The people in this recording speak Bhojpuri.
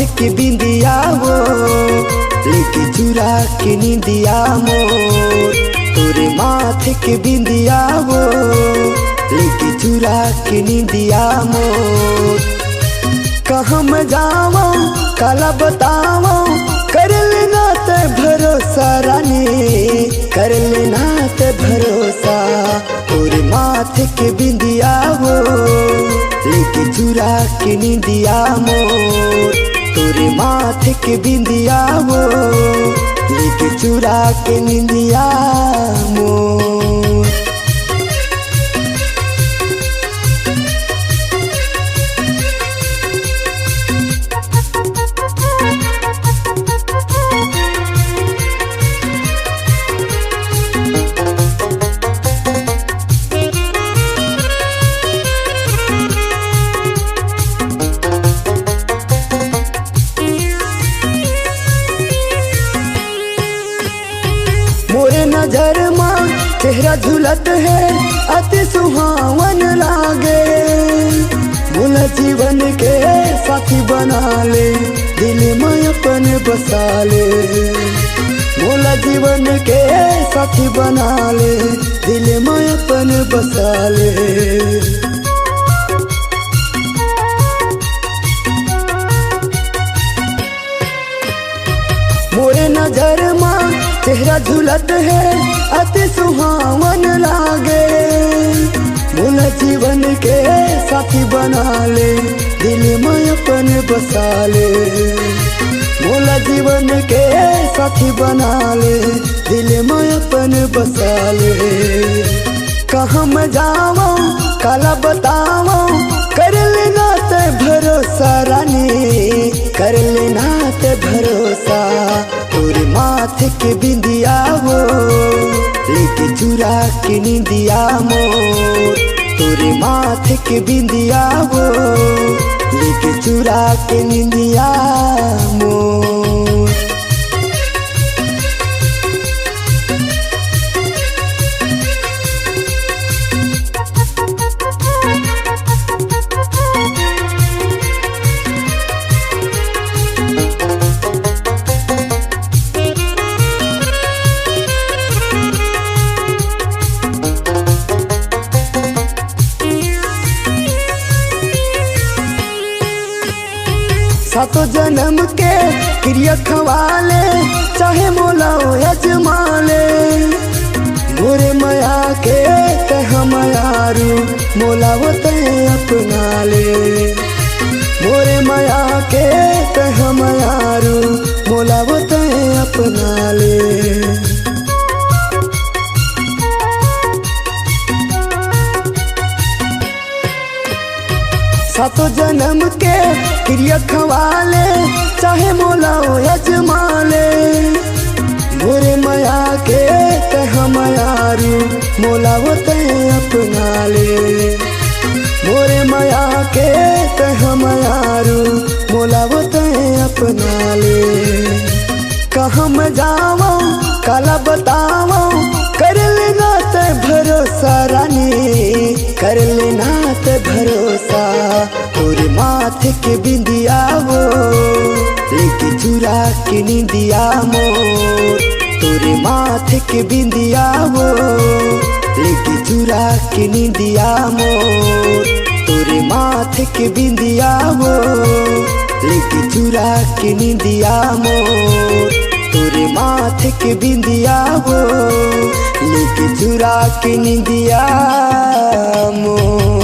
माथे के बिंदिया वो लेके चुरा के निंदिया मोर। तोरे माथे के बिंदिया वो लेके चुरा के निंदिया मोर। कहाँ मैं जावा काला बतावा कर लेना ते भरोसा रानी, कर लेना ते भरोसा। तोरे माथे के बिंदिया वो लेके चुरा के निंदिया मोर। तोरे माथे के बिंदिया वो लेके चुरा के निंदिया मोर। मोरे नजर माँ चेहरा झुलत है अति सुहावन लागे। मोला जीवन के साथी बना ले दिल में अपन बसा ले। मोला जीवन के साथी बना ले दिल में अपन बसा ले। मोरे नजर माँ चेहरा झुलत है अति सुहावन लागे। मोला जीवन के साथी बना ले दिल में अपन बसा ले। मोला जीवन के साथी बना ले दिल में अपन बसा ले। कहाँ मैं जावा काला बतावा कर लेना ते भरोसा रानी, कर लेना ते भरोसा। तोरे माथे के बिंदिया वो लेके चुरा के निंदिया मोर। तोरे माथे के बिंदिया वो लेके चुरा के निंदिया मोर। सातों जन्म के क्रिया खवाले चाहे मोला यजमा ले। मोरे माया के तह मायारू मोला वो तय अपना ले। मोरे माया के तह मायारू मोला वो तय अपना ले। सातों जन्म के क्रिया खवाले चाहे मोला यजमा ले। मोरे माया के तह मायारू मोला वो तय अपना ले। मोरे माया के तह मायारू मोला वो तय अपना ले। कहाँ मैं जावा काला बतावा कर लेना ते भरोसा रानी, कर लेना ते भरोसा। तोरे माथे के बिंदिया वो लेके चुरा के निंदिया मोर। तोरे माथे के बिंदिया वो लेके चुरा के निंदिया मोर। तोरे माथे के बिंदिया वो लेके चुरा के निंदिया मोर। तोरे माथे के बिंदिया वो लेके चुरा के निंदिया मोर।